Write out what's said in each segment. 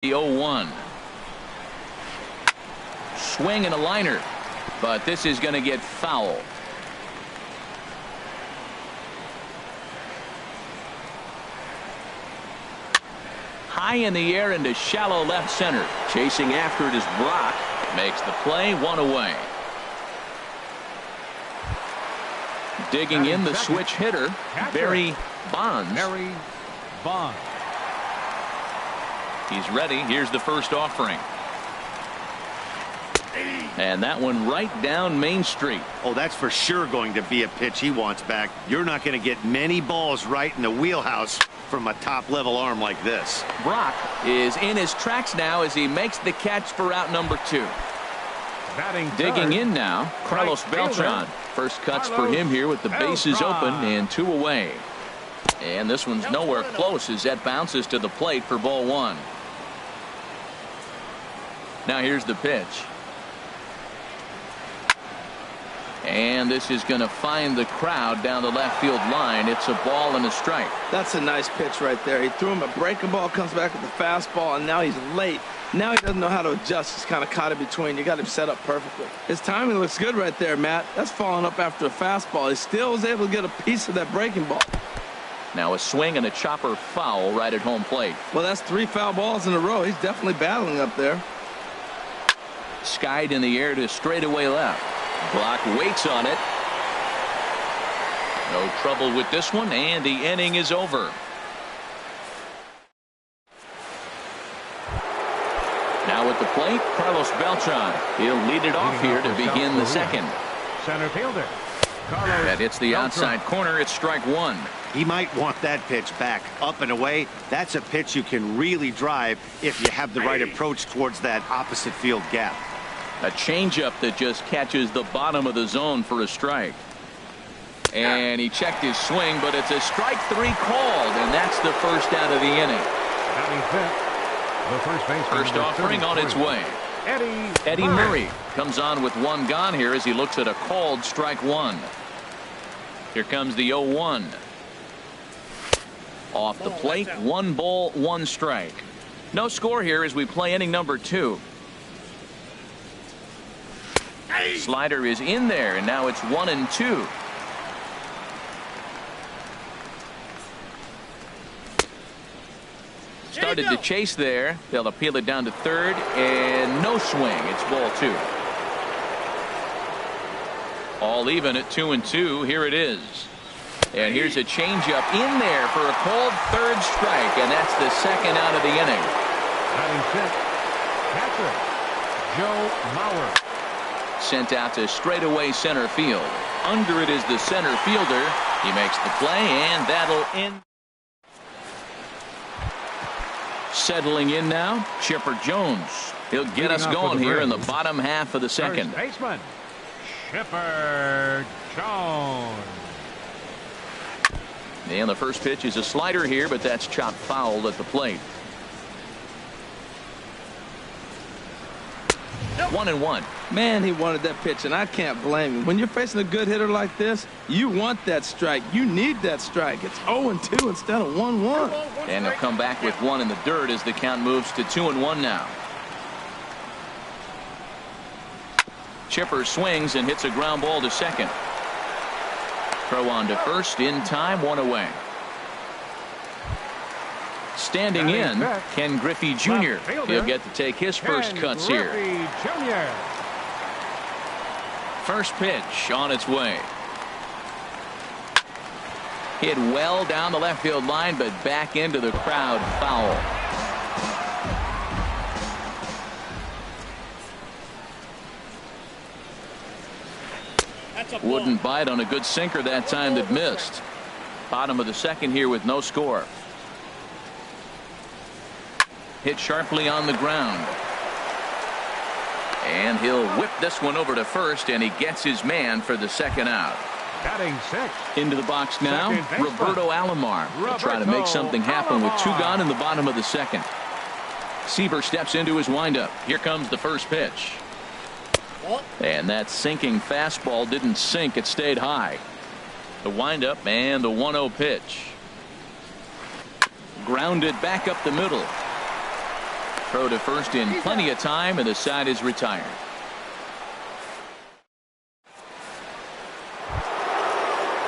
The 0-1. Swing and a liner, but this is going to get foul. High in the air into shallow left center. Chasing after it is Brock. Makes the play, one away. Digging in the switch hitter, Barry Bonds. He's ready. Here's the first offering. And that one right down Main Street. Oh, that's for sure going to be a pitch he wants back. You're not going to get many balls right in the wheelhouse from a top-level arm like this. Brock is in his tracks now as he makes the catch for out number 2. Digging in now, Carlos Beltran. First cuts for him here with the bases open and 2 away. And this one's nowhere close as that bounces to the plate for ball 1. Now here's the pitch. And this is going to find the crowd down the left field line. It's a ball and a strike. That's a nice pitch right there. He threw him a breaking ball, comes back with the fastball, and now he's late. Now he doesn't know how to adjust. He's kind of caught in between. You got him set up perfectly. His timing looks good right there, Matt. That's following up after a fastball. He still was able to get a piece of that breaking ball. Now a swing and a chopper foul right at home plate. Well, that's 3 foul balls in a row. He's definitely battling up there. Skied in the air to straightaway left. Block waits on it. No trouble with this one, and the inning is over. Now at the plate, Carlos Beltran. He'll lead it off here to begin the second. Center fielder. That hits the outside corner. It's strike 1. He might want that pitch back, up and away. That's a pitch you can really drive if you have the right approach towards that opposite field gap. A changeup that just catches the bottom of the zone for a strike. And he checked his swing, but it's a strike 3 called, and that's the first out of the inning. First offering on its way. Eddie Murray comes on with 1 gone here as he looks at a called strike 1. Here comes the 0-1. Off the plate, 1 ball, 1 strike. No score here as we play inning number 2. Slider is in there, and now it's 1-2. Started to chase there. They'll appeal it down to third, and no swing. It's ball 2. All even at 2-2. Here it is. And here's a changeup in there for a called third strike, and that's the second out of the inning. Catcher Joe Mauer. Sent out to straightaway center field. Under it is the center fielder. He makes the play, and that'll end. Settling in now, Chipper Jones. He'll get us going here in the bottom half of the second. First baseman, Chipper Jones. And the first pitch is a slider here, but that's chopped foul at the plate. 1-1. Man, he wanted that pitch, and I can't blame him. When you're facing a good hitter like this, you want that strike. You need that strike. It's 0-2 instead of 1-1. And he'll come back with 1 in the dirt as the count moves to 2-1 now. Chipper swings and hits a ground ball to second. Throw on to first in time, 1 away. Standing in, Ken Griffey Jr. He'll get to take his first cuts here. First pitch on its way. Hit well down the left field line, but back into the crowd, foul. Wouldn't bite on a good sinker that time that missed. Bottom of the second here with no score. Hit sharply on the ground. And he'll whip this one over to first, and he gets his man for the second out. Batting 6. Into the box now, Roberto Alomar. Will try to make something happen with 2 gone in the bottom of the second. Seaver steps into his windup. Here comes the first pitch. And that sinking fastball didn't sink. It stayed high. The windup and the 1-0 pitch. Grounded back up the middle. Throw to first in plenty of time, and the side is retired.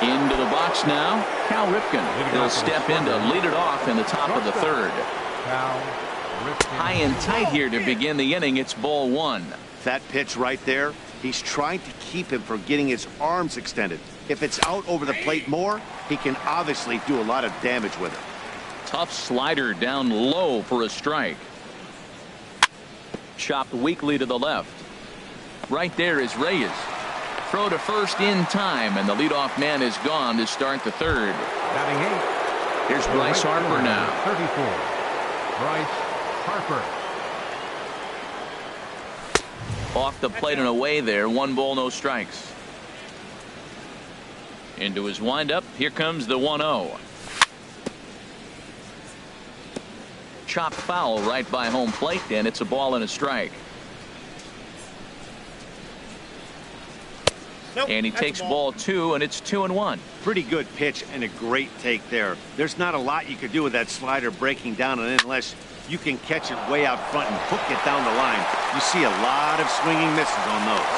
Into the box now, Cal Ripken. He'll step in to lead it off in the top of the third. High and tight here to begin the inning. It's ball one. That pitch right there, he's trying to keep him from getting his arms extended. If it's out over the plate more, he can obviously do a lot of damage with it. Tough slider down low for a strike. Chopped weakly to the left. Right there is Reyes. Throw to first in time, and the leadoff man is gone to start the third. Batting eighth. Here's Bryce Harper now. 34. Bryce Harper. Off the plate and away there. 1 ball, no strikes. Into his windup. Here comes the 1-0. Chopped foul right by home plate, and it's a ball and a strike. And he takes ball 2, and it's 2-1. Pretty good pitch and a great take there. There's not a lot you could do with that slider breaking down, and unless you can catch it way out front and hook it down the line, you see a lot of swinging misses on those.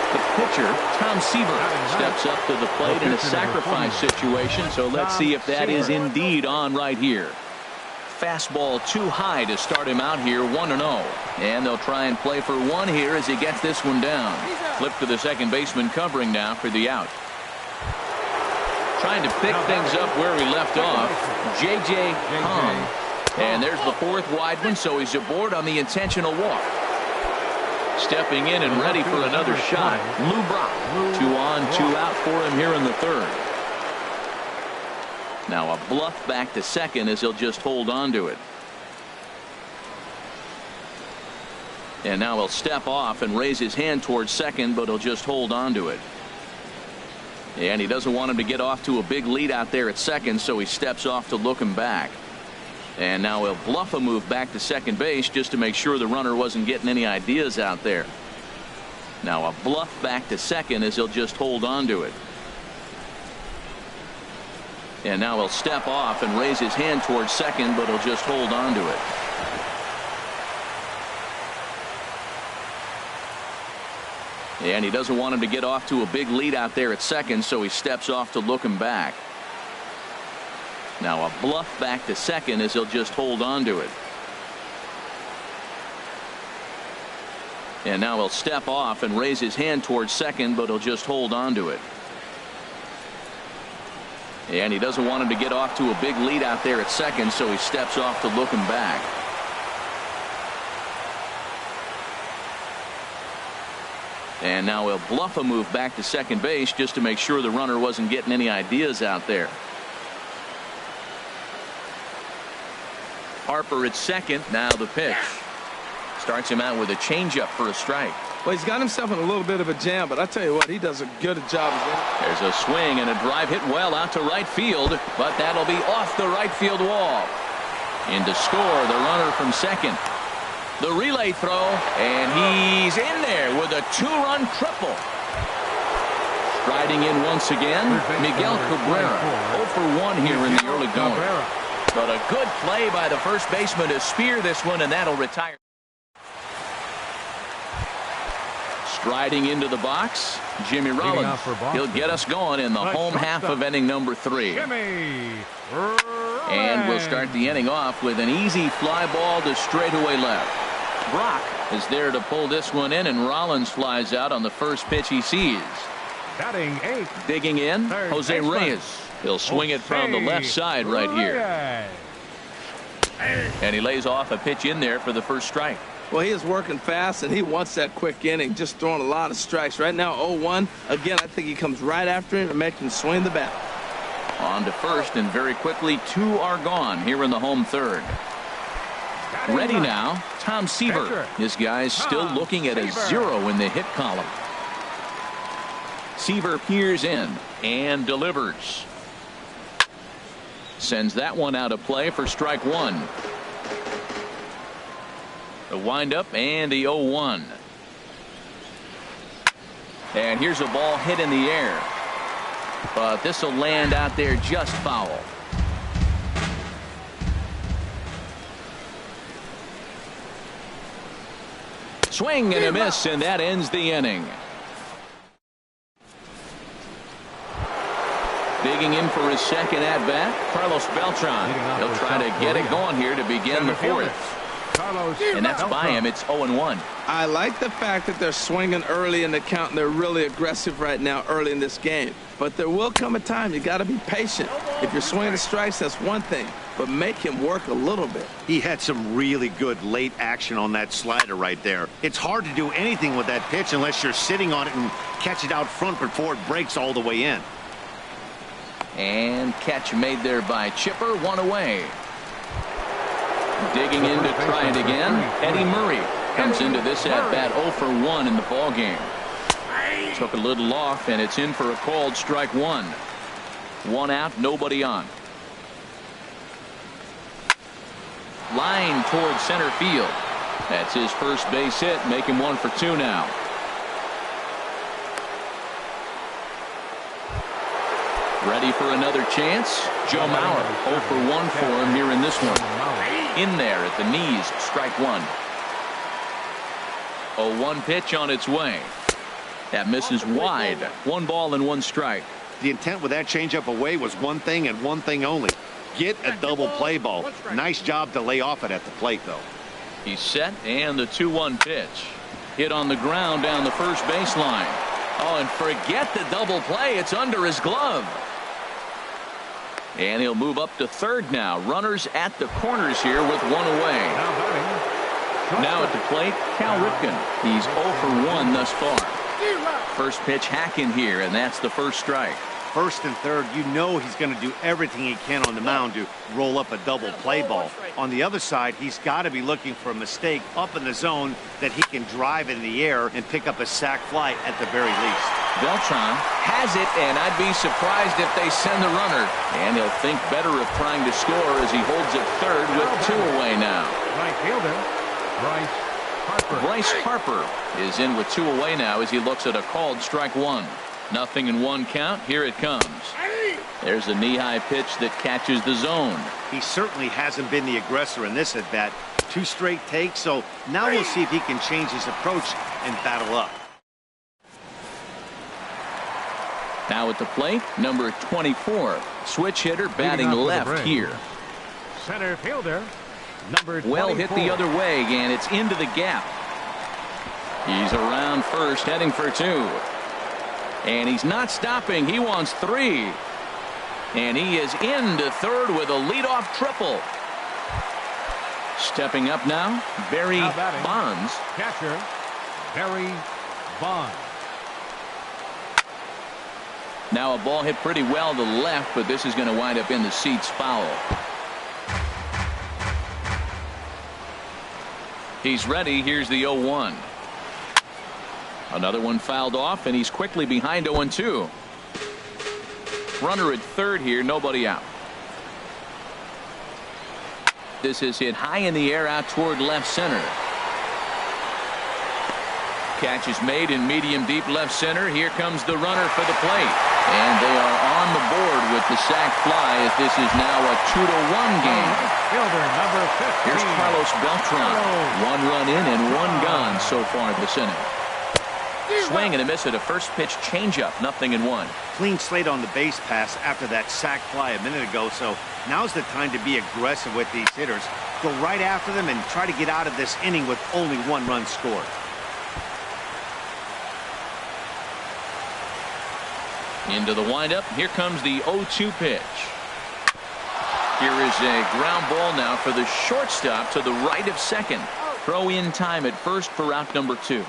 The pitcher, Tom Seaver, steps up to the plate in a sacrifice situation, so let's see if that is indeed on right here. Fastball too high to start him out here, 1-0. And they'll try and play for one here as he gets this one down. Flip to the second baseman covering now for the out. Trying to pick things up where he left off, J.J. Hong. And there's the fourth wide one, so he's aboard on the intentional walk. Stepping in and ready for another shot, Lou Brock. 2 on, 2 out for him here in the third. Now a bluff back to second as he'll just hold on to it. And now he'll step off and raise his hand towards second, but he'll just hold on to it. And he doesn't want him to get off to a big lead out there at second, so he steps off to look him back. And now he'll bluff a move back to second base just to make sure the runner wasn't getting any ideas out there. Now a bluff back to second as he'll just hold on to it. And now he'll step off and raise his hand towards second, but he'll just hold on to it. And he doesn't want him to get off to a big lead out there at second, so he steps off to look him back. Now a bluff back to second as he'll just hold on to it. And now he'll step off and raise his hand towards second, but he'll just hold on to it. And he doesn't want him to get off to a big lead out there at second, so he steps off to look him back. And now he'll bluff a move back to second base just to make sure the runner wasn't getting any ideas out there. Harper at second. Now the pitch. Starts him out with a changeup for a strike. Well, he's got himself in a little bit of a jam, but I tell you what, he does a good job of it. There's a swing and a drive hit well out to right field, but that'll be off the right field wall. In to score the runner from second. The relay throw, and he's in there with a 2-run triple. Striding in once again, Miguel Cabrera. 0 for 1 here in the early going. But a good play by the first baseman to spear this one, and that'll retire. Striding into the box, Jimmy Rollins. He'll get us going in the home half of inning number 3. And we'll start the inning off with an easy fly ball to straightaway left. Brock is there to pull this one in, and Rollins flies out on the first pitch he sees. Batting 8th. Digging in, Jose Reyes. He'll swing it from the left side right here. And he lays off a pitch in there for the first strike. Well, he is working fast, and he wants that quick inning, just throwing a lot of strikes. Right now, 0-1. Again, I think he comes right after him and makes him swing the bat. On to first, and very quickly, 2 are gone here in the home third. Ready now, Tom Seaver. This guy's still looking at a 0 in the hit column. Seaver peers in and delivers. Sends that one out of play for strike 1. The windup and the 0-1. And here's a ball hit in the air. But this will land out there just foul. Swing and a miss, and that ends the inning. Digging in for his second at-bat, Carlos Beltran. He'll try to get it going here to begin the fourth. And that's by him. It's 0-1. I like the fact that they're swinging early in the count, and they're really aggressive right now early in this game. But there will come a time you got to be patient. If you're swinging the strikes, that's one thing, but make him work a little bit. He had some really good late action on that slider right there. It's hard to do anything with that pitch unless you're sitting on it and catch it out front before it breaks all the way in. And catch made there by Chipper, one away. Digging in to try it again, Eddie Murray comes into this at-bat 0 for 1 in the ball game. Took a little off, and it's in for a called strike one. One out, nobody on. Line towards center field. That's his first base hit, make him 1 for 2 now. Ready for another chance? Joe Mauer, 0 for 1 for him here in this one. In there at the knees, strike one. 0-1 pitch on its way. That misses wide. 1 ball and 1 strike. The intent with that changeup away was one thing and one thing only. Get a double play ball. Nice job to lay off it at the plate, though. He's set, and the 2-1 pitch. Hit on the ground down the first baseline. Oh, and forget the double play. It's under his glove. And he'll move up to third now. Runners at the corners here with 1 away. Now at the plate, Cal Ripken. He's 0 for 1 thus far. First pitch hacking here, and that's the first strike. First and third, you know he's going to do everything he can on the mound to roll up a double play ball. On the other side, he's got to be looking for a mistake up in the zone that he can drive in the air and pick up a sac fly at the very least. Beltran has it, and I'd be surprised if they send the runner. And he'll think better of trying to score as he holds it third with 2 away now. Right fielder, Bryce Harper is in with 2 away now as he looks at a called strike one. 0-1 count. Here it comes. There's a knee-high pitch that catches the zone. He certainly hasn't been the aggressor in this at-bat. 2 straight takes, so now we'll see if he can change his approach and battle up. Now at the plate, number 24. Switch hitter batting left here. Center fielder, number 24. Well hit the other way, and it's into the gap. He's around first, heading for 2. And he's not stopping. He wants 3. And he is into third with a leadoff triple. Stepping up now, Barry Bonds. Catcher, Barry Bonds. Now a ball hit pretty well to the left, but this is going to wind up in the seats foul. He's ready. Here's the 0-1. Another one fouled off, and he's quickly behind 0-2. Runner at third here, nobody out. This is hit high in the air out toward left center. Catch is made in medium deep left center. Here comes the runner for the plate. And they are on the board with the sac fly as this is now a 2-1 game. Fielder number 15. Here's Carlos Beltran. 1 run in and 1 gone so far this inning. Swing and a miss at a first pitch changeup. 0-1. Clean slate on the base pass after that sac fly a minute ago, so now's the time to be aggressive with these hitters. Go right after them and try to get out of this inning with only 1 run scored. Into the windup. Here comes the 0-2 pitch. Here is a ground ball now for the shortstop to the right of second. Throw in time at first for out number 2.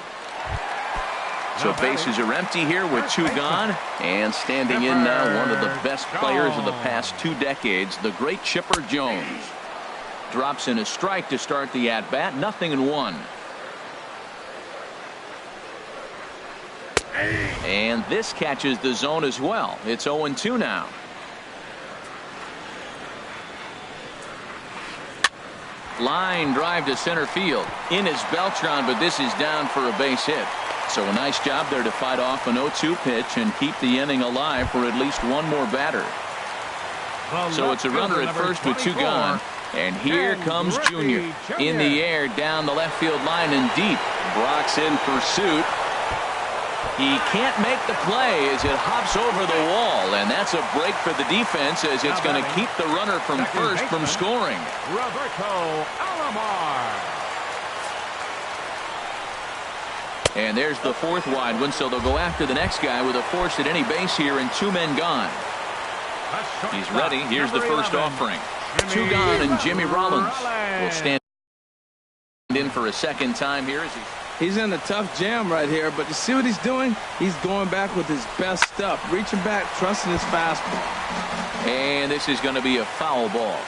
So bases are empty here with 2 gone. And standing in now, one of the best players of the past 2 decades, the great Chipper Jones. Drops in a strike to start the at-bat. 0-1. And this catches the zone as well. It's 0-2 now. Line drive to center field. In is Beltran, but this is down for a base hit. So a nice job there to fight off an 0-2 pitch and keep the inning alive for at least 1 more batter. So it's a runner at first with 2 gone. And here comes Junior in the air down the left field line and deep. Brock's in pursuit. He can't make the play as it hops over the wall, and that's a break for the defense as it's going to keep the runner from first from scoring. Roberto Alomar. And there's the fourth wide one, so they'll go after the next guy with a force at any base here and 2 men gone. He's ready. Here's the first offering. 2 gone, and Jimmy Rollins will stand in for a second time here as he's in a tough jam right here, but you see what he's doing? He's going back with his best stuff, reaching back, trusting his fastball. And this is going to be a foul ball.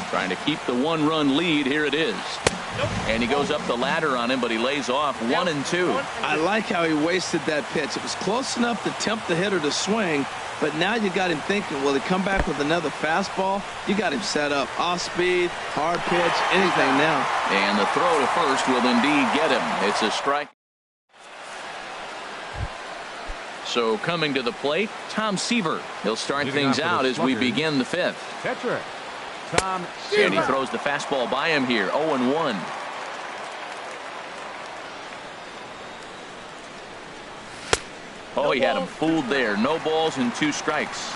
Trying to keep the 1-run lead. Here it is. And he goes up the ladder on him, but he lays off 1-2. I like how he wasted that pitch. It was close enough to tempt the hitter to swing, but now you got him thinking, will he come back with another fastball? You got him set up. Off speed, hard pitch, anything now. And the throw to first will indeed get him. It's a strike. So coming to the plate, Tom Seaver. He'll start things out as we begin the 5th. Catcher, Tom Seaver. And he throws the fastball by him here, 0-1. Oh, he had him fooled there. No balls and 2 strikes.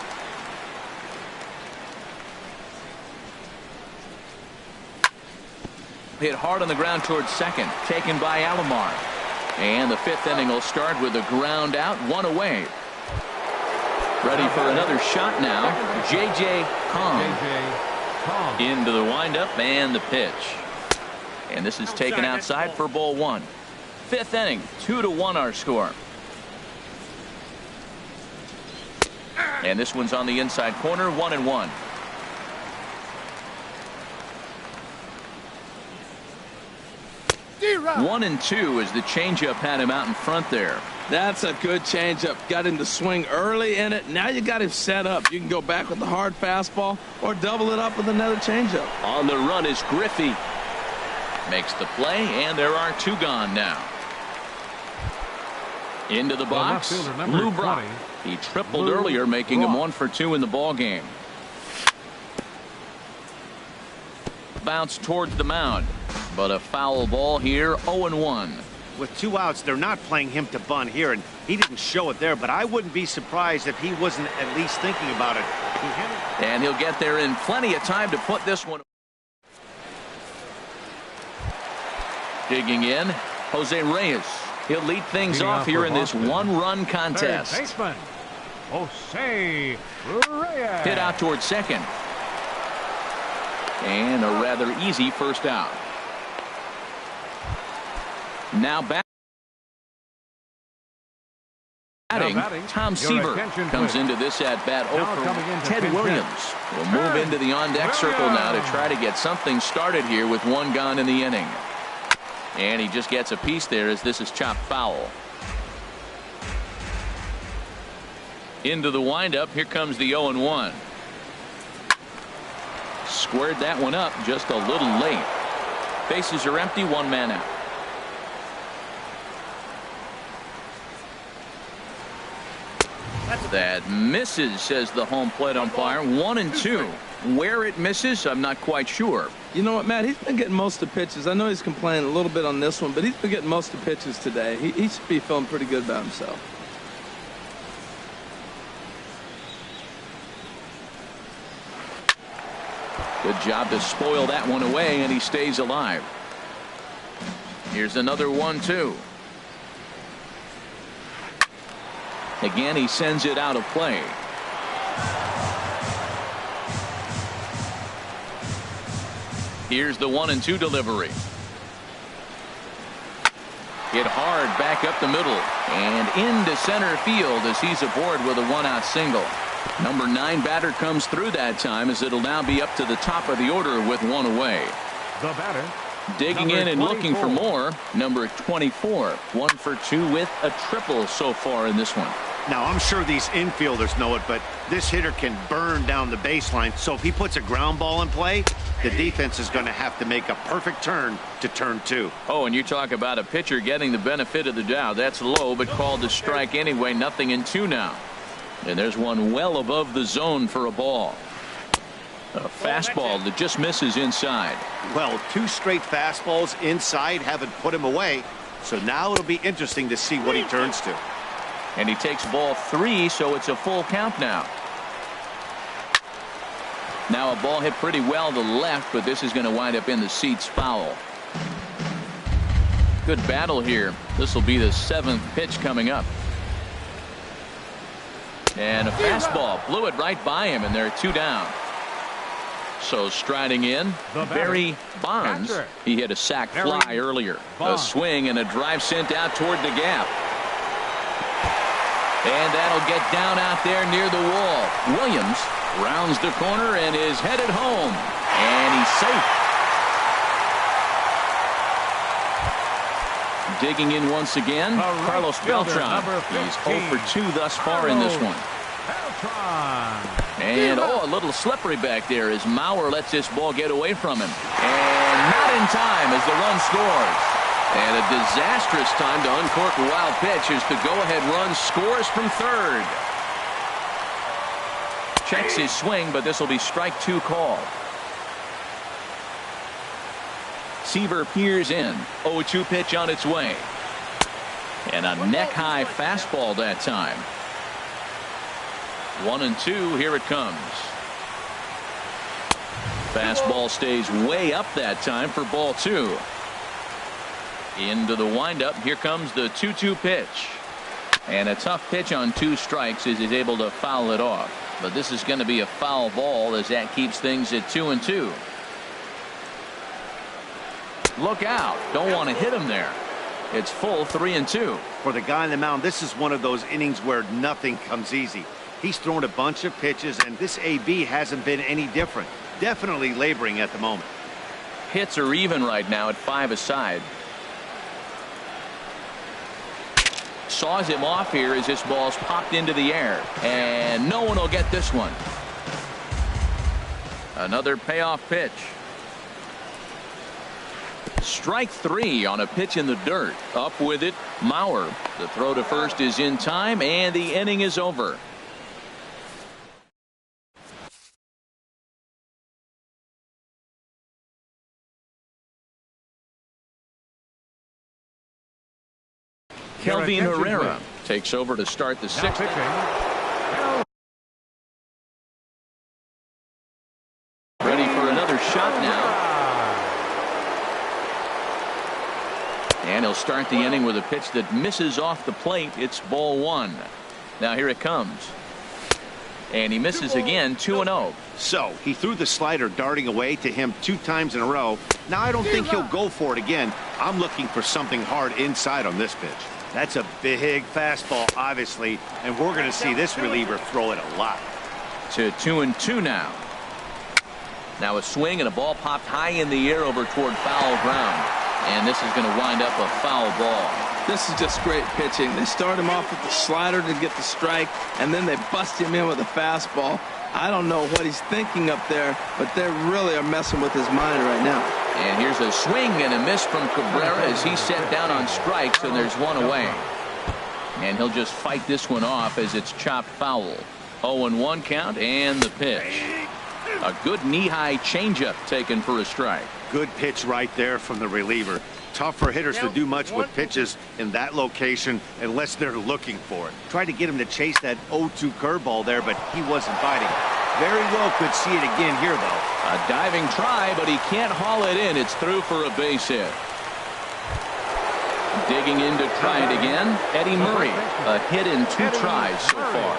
Hit hard on the ground towards second. Taken by Alomar. And the 5th inning will start with a ground out, 1 away. Ready for another shot now. J.J. Kong. Into the windup and the pitch. And this is taken outside for ball 1. 5th inning, 2-1 our score. And this one's on the inside corner, 1-1. One and 2 as the changeup had him out in front there. That's a good changeup. Got him to swing early in it. Now you got him set up. You can go back with the hard fastball or double it up with another changeup. On the run is Griffey. Makes the play, and there are 2 gone now. Into the box, Lou Brock. He tripled earlier, making him 1 for 2 in the ball game. Bounce towards the mound, but a foul ball here, 0-1. With 2 outs, they're not playing him to bunt here, and he didn't show it there, but I wouldn't be surprised if he wasn't at least thinking about it. And he'll get there in plenty of time to put this one. Digging in, Jose Reyes. He'll lead things off here in this 1-run contest. Third baseman, Jose Reyes. Hit out towards second. And a rather easy first out. Now batting, Tom Seaver comes into this at bat over Ted Williams. Will move into the on-deck circle now to try to get something started here with 1 gone in the inning. And he just gets a piece there as this is chopped foul. Into the windup. Here comes the 0-1. Squared that one up just a little late. Bases are empty, 1 man out. That misses, says the home plate umpire. 1-2. Where it misses, I'm not quite sure. You know what, Matt? He's been getting most of the pitches. I know he's complaining a little bit on this one, but he's been getting most of the pitches today. He should be feeling pretty good about himself. Good job to spoil that one away, and he stays alive. Here's another 1-2. Again, he sends it out of play. Here's the 1-2 delivery. Hit hard back up the middle and into center field as he's aboard with a 1-out single. Number 9 batter comes through that time as it'll now be up to the top of the order with 1 away. The batter, digging in and looking for more. Number 24, 1 for 2 with a triple so far in this one. Now, I'm sure these infielders know it, but this hitter can burn down the baseline. So if he puts a ground ball in play, the defense is going to have to make a perfect turn to turn 2. Oh, and you talk about a pitcher getting the benefit of the doubt. That's low, but called to strike anyway. 0-2 now. And there's one well above the zone for a ball. A fastball that just misses inside. Well, 2 straight fastballs inside haven't put him away. So now it'll be interesting to see what he turns to. And he takes ball 3, so it's a full count now. Now a ball hit pretty well to left, but this is going to wind up in the seats foul. Good battle here. This will be the 7th pitch coming up. And a fastball blew it right by him, and there are 2 down. So striding in, Barry Bonds. He hit a sac fly earlier. A swing and a drive sent out toward the gap. And that'll get down out there near the wall. Williams rounds the corner and is headed home. And he's safe. Digging in once again, Carlos Beltran. He's 0 for 2 thus far in this one. And a little slippery back there as Mauer lets this ball get away from him. And not in time as the run scores. And a disastrous time to uncork a wild pitch as the go-ahead run scores from third. Checks his swing, but this will be strike 2 call. Seaver peers in. 0-2 pitch on its way. And a neck-high fastball that time. 1-2. Here it comes. Fastball stays way up that time for ball 2. Into the windup. Here comes the 2-2 pitch. And a tough pitch on 2 strikes as he's able to foul it off. But this is going to be a foul ball as that keeps things at 2-2. Look out. Don't want to hit him there. It's full 3-2. For the guy on the mound, this is one of those innings where nothing comes easy. He's thrown a bunch of pitches, and this AB hasn't been any different. Definitely laboring at the moment. Hits are even right now at 5 aside. Saws him off here as this ball's popped into the air. And no one will get this one. Another payoff pitch. Strike 3 on a pitch in the dirt. Up with it, Mauer. The throw to first is in time, and the inning is over. Kelvin Herrera takes over to start the 6th. Ready for another shot now. And he'll start the inning with a pitch that misses off the plate. It's ball 1. Now here it comes. And he misses again, 2-0. So he threw the slider darting away to him 2 times in a row. Now I don't think he'll go for it again. I'm looking for something hard inside on this pitch. That's a big fastball, obviously, and we're going to see this reliever throw it a lot. To 2-2 now. Now a swing and a ball popped high in the air over toward foul ground. And this is going to wind up a foul ball. This is just great pitching. They start him off with the slider to get the strike, and then they bust him in with a fastball. I don't know what he's thinking up there, but they really are messing with his mind right now. And here's a swing and a miss from Cabrera as he's set down on strikes, and there's one away. And he'll just fight this one off as it's chopped foul. 0-1 count and the pitch. A good knee-high changeup taken for a strike. Good pitch right there from the reliever. Tough for hitters to do much with pitches in that location unless they're looking for it. Tried to get him to chase that 0-2 curveball there, but he wasn't biting. Very well could see it again here, though. A diving try, but he can't haul it in. It's through for a base hit. Digging in to try it again, Eddie Murray. A hit in 2 tries so far.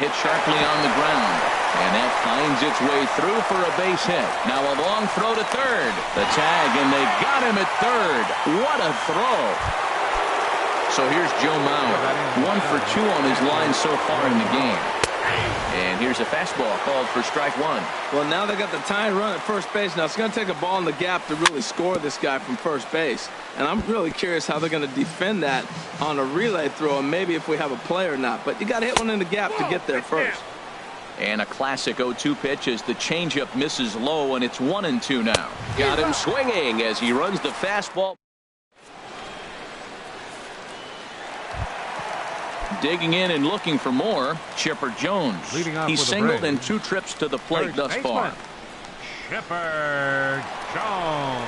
Hit sharply on the ground. And that finds its way through for a base hit. Now a long throw to third. The tag, and they got him at third. What a throw. So here's Joe Mauer. 1 for 2 on his line so far in the game. And here's a fastball called for strike 1. Well, now they got the tying run at first base. Now it's going to take a ball in the gap to really score this guy from first base. And I'm really curious how they're going to defend that on a relay throw, and maybe if we have a play or not. But you got to hit one in the gap to get there first. And a classic 0-2 pitch as the changeup misses low, and it's 1-2 now. Got him swinging as he runs the fastball. Digging in and looking for more, Chipper Jones. He's singled in 2 trips to the plate thus far. Chipper Jones.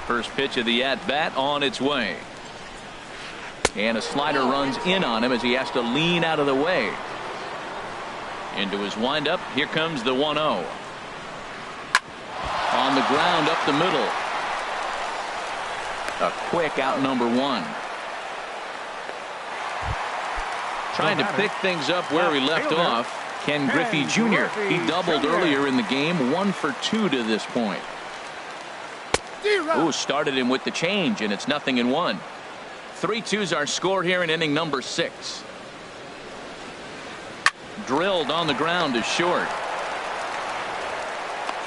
First pitch of the at-bat on its way. And a slider runs in on him as he has to lean out of the way. Into his windup, here comes the 1-0. On the ground up the middle. A quick out number 1. Trying to pick things up where he left off. Ken Griffey Jr. He doubled earlier in the game, 1 for 2 to this point. Ooh, started him with the change, and it's 0-1. 3-2's our score here in inning number 6. Drilled on the ground is short.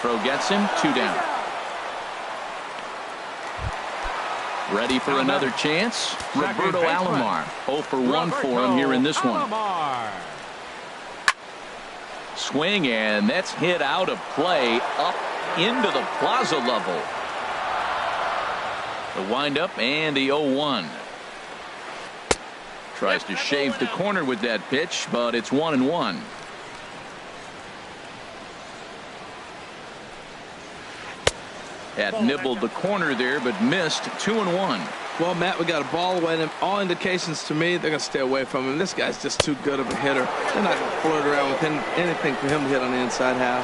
Throw gets him, 2 down. Ready for another chance. Roberto Alomar, 0 for 1 for him here in this one. Swing, and that's hit out of play up into the plaza level. The windup and the 0-1. Tries to shave the corner with that pitch, but it's 1-1. Had nibbled the corner there, but missed. 2-1. Well, Matt, we got a ball away, and all indications to me, they're going to stay away from him. This guy's just too good of a hitter. They're not going to flirt around with anything for him to hit on the inside half.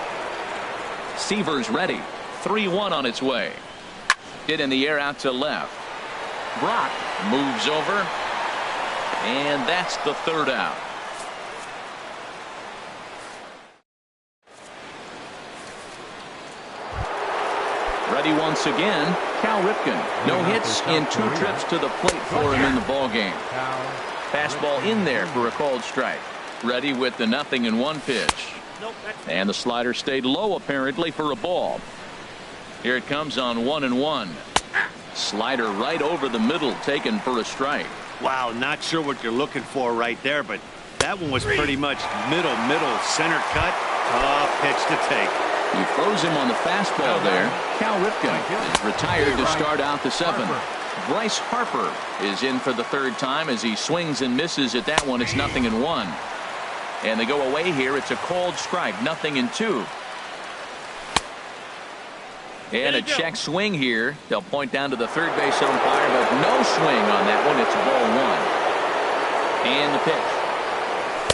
Seaver's ready. 3-1 on its way. Hit in the air out to left. Brock moves over, and that's the 3rd out. Ready once again, Cal Ripken. No hits in 2 trips to the plate for him in the ballgame. Fastball in there for a called strike. Ready with the 0-1 pitch. And the slider stayed low apparently for a ball. Here it comes on 1-1. Slider right over the middle, taken for a strike. Wow, not sure what you're looking for right there, but that one was pretty much middle, center cut. Tough pitch to take. He throws him on the fastball there. Cal Ripken is retired to start out the 7th. Bryce Harper is in for the 3rd time as he swings and misses at that one. It's 0-1. And they go away here. It's a called strike, 0-2. And a check swing here. They'll point down to the 3rd base umpire, but no swing on that one. It's ball 1. And the pitch.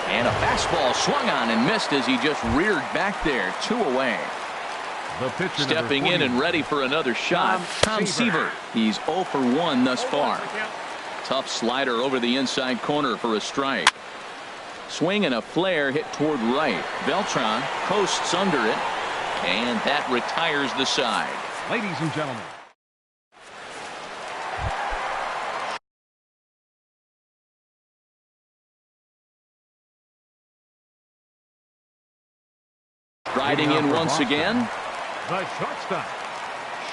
And a fastball swung on and missed as he just reared back there. 2 away. Stepping in and ready for another shot, Tom Seaver. He's 0 for 1 thus far. Tough slider over the inside corner for a strike. Swing and a flare hit toward right. Beltran posts under it, and that retires the side. Ladies and gentlemen. Riding in once again. The shortstop,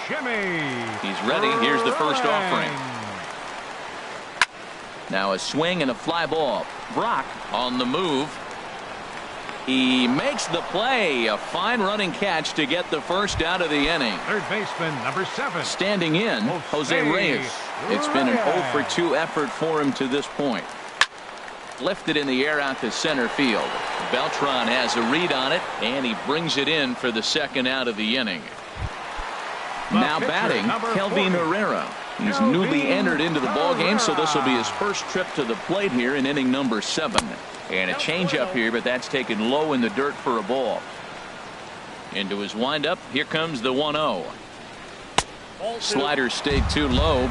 Shimmy. He's ready. Here's the first offering. Now a swing and a fly ball. Brock on the move. He makes the play. A fine running catch to get the first out of the inning. Third baseman, number 7. Standing in, Jose Reyes. It's been an 0 for 2 effort for him to this point. Lifted in the air out to center field. Beltran has a read on it, and he brings it in for the 2nd out of the inning. Now batting, Kelvin Herrera. He's newly entered into the ballgame, so this will be his first trip to the plate here in inning number 7. And a changeup here, but that's taken low in the dirt for a ball. Into his windup, here comes the 1-0. Slider stayed too low.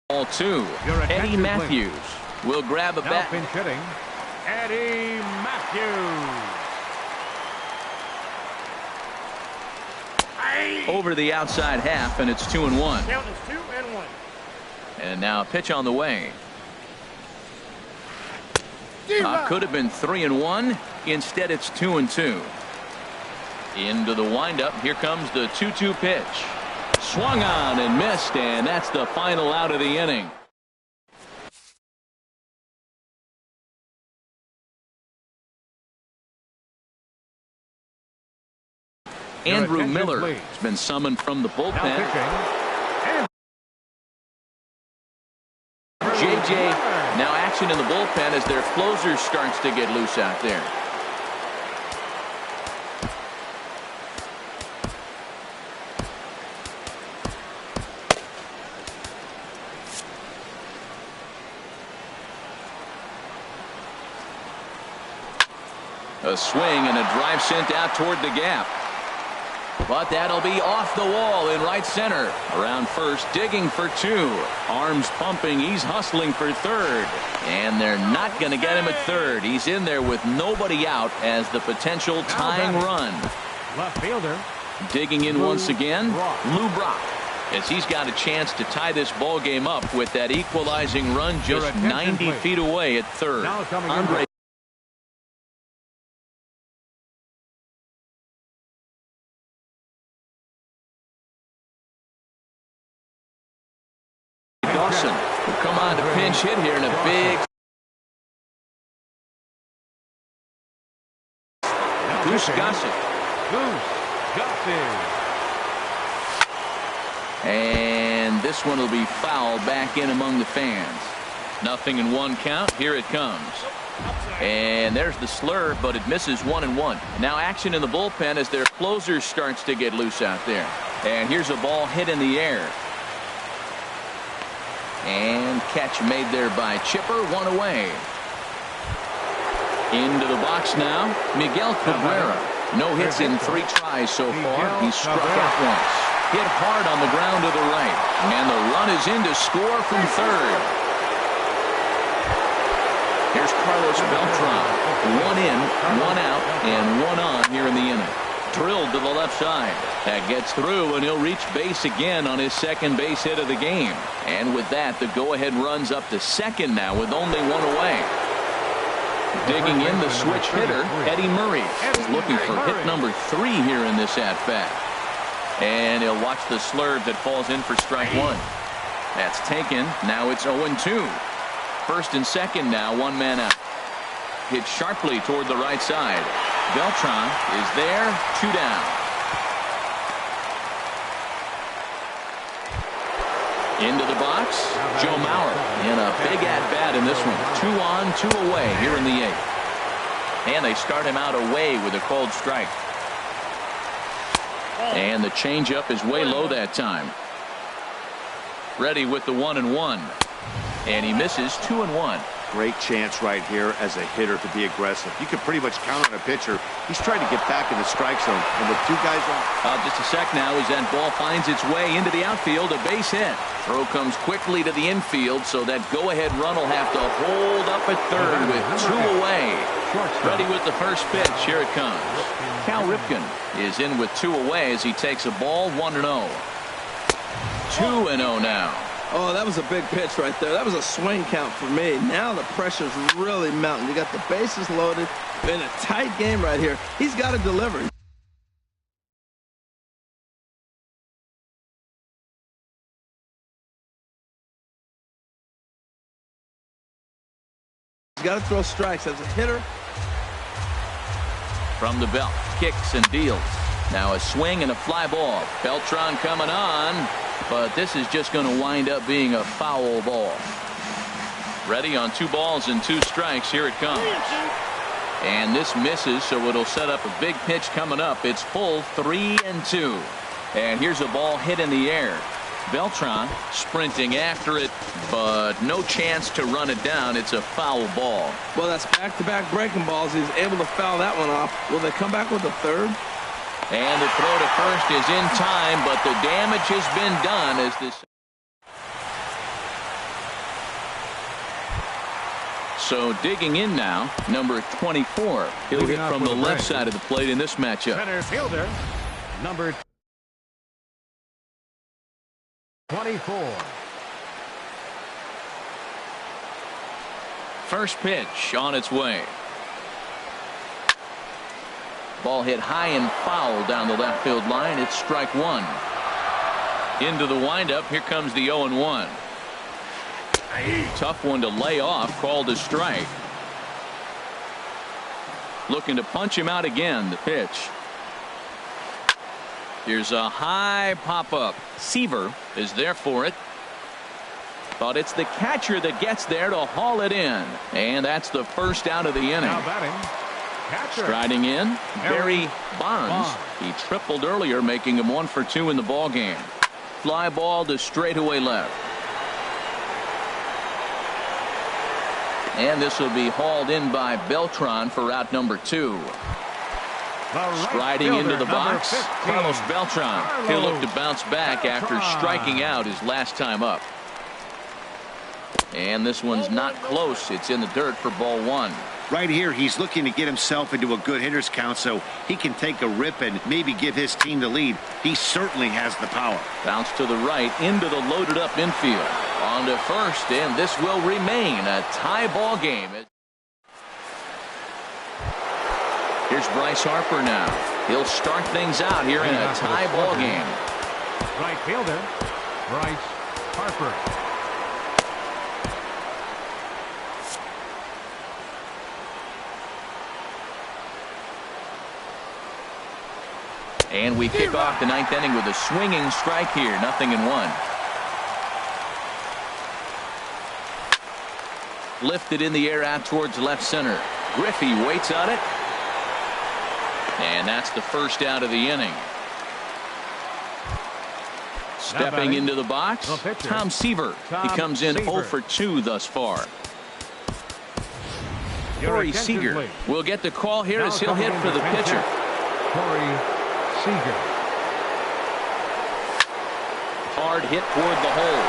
Ball 2. Eddie Matthews will grab a bat. Pinch hitting, Eddie Matthews. Over the outside half, and it's 2-1. Count is 2-1. And now a pitch on the way. Could have been 3-1. Instead, it's 2-2. Into the windup. Here comes the 2-2 pitch. Swung on and missed, and that's the final out of the inning. Andrew Miller has been summoned from the bullpen. action in the bullpen as their closer starts to get loose out there. A swing and a drive sent out toward the gap. But that'll be off the wall in right center. Around first, digging for two. Arms pumping. He's hustling for third. And they're not going to get him at third. He's in there with nobody out as the potential tying run. Left fielder. Digging in once again, Lou Brock. As he's got a chance to tie this ball game up with that equalizing run just 90 feet away at third. Andre Dawson will come on to pinch hit here in a big. Goose Gossett. And this one will be fouled back in among the fans. 0-1 count. Here it comes. And there's the slur, but it misses 1-1. Now action in the bullpen as their closer starts to get loose out there. And here's a ball hit in the air. And catch made there by Chipper, one away. Into the box now, Miguel Cabrera. No hits in 3 tries so far. He struck out once. Hit hard on the ground to the right. And the run is in to score from third. Here's Carlos Beltran. 1 in, 1 out, and 1 on here in the inning. Drilled to the left side. That gets through, and he'll reach base again on his second base hit of the game. And with that, the go-ahead runs up to second now with only 1 away. Digging in the switch hitter, Eddie Murray is looking for hit number 3 here in this at-bat. And he'll watch the slurve that falls in for strike 1. That's taken. Now it's 0-2. First and second now, 1 man out. Hit sharply toward the right side. Beltran is there, 2 down. Into the box, Joe Mauer in a big at-bat in this one. 2 on, 2 away here in the 8th. And they start him out away with a called strike. And the changeup is way low that time. Ready with the 1-1. And he misses 2-1. Great chance right here as a hitter to be aggressive. You can pretty much count on a pitcher. He's trying to get back in the strike zone. And with 2 guys on. Just a sec now as that ball finds its way into the outfield. A base hit. Throw comes quickly to the infield, so that go-ahead run will have to hold up at third with 2 away. Ready with the first pitch. Here it comes. Cal Ripken is in with 2 away as he takes a ball. 1-0. 2-0 now. Oh, that was a big pitch right there. That was a swing count for me. Now the pressure's really mounting. You got the bases loaded in a tight game right here. He's got to deliver. He's got to throw strikes as a hitter. From the belt, kicks and deals. Now a swing and a fly ball. Beltran coming on. But this is just going to wind up being a foul ball. Ready on 2 balls and 2 strikes. Here it comes. And this misses, so it'll set up a big pitch coming up. It's full 3-2. And here's a ball hit in the air. Beltran sprinting after it, but no chance to run it down. It's a foul ball. Well, that's back-to-back breaking balls. He's able to foul that one off. Will they come back with a third? And the throw to first is in time, but the damage has been done as this. So digging in now, number 24. He'll hit from the left side of the plate in this matchup. Center fielder, number 24. First pitch on its way. Ball hit high and foul down the left field line. It's strike 1. Into the windup. Here comes the 0-1. Tough one to lay off. Called a strike. Looking to punch him out again. The pitch. Here's a high pop up. Seaver is there for it. But it's the catcher that gets there to haul it in. And that's the first out of the inning. Now batting, catcher. Striding in, Barry Bonds. He tripled earlier, making him 1 for 2 in the ballgame. Fly ball to straightaway left. And this will be hauled in by Beltran for out number 2. Striding into the box, Carlos Beltran. He'll look to bounce back after striking out his last time up. And this one's not close. It's in the dirt for ball 1. Right here, he's looking to get himself into a good hitter's count so he can take a rip and maybe give his team the lead. He certainly has the power. Bounce to the right into the loaded up infield. On to first, and this will remain a tie ball game. Here's Bryce Harper now. He'll start things out here in a tie ball game. Right fielder, Bryce Harper. And we kick off the 9th inning with a swinging strike here. 0-1. Lifted in the air out towards left center. Griffey waits on it. And that's the first out of the inning. Stepping into the box, Tom Seaver. He comes in 0 for 2 thus far. Corey Seager will get the call here as he'll hit for the pitcher. Corey Seager. Hard hit toward the hole.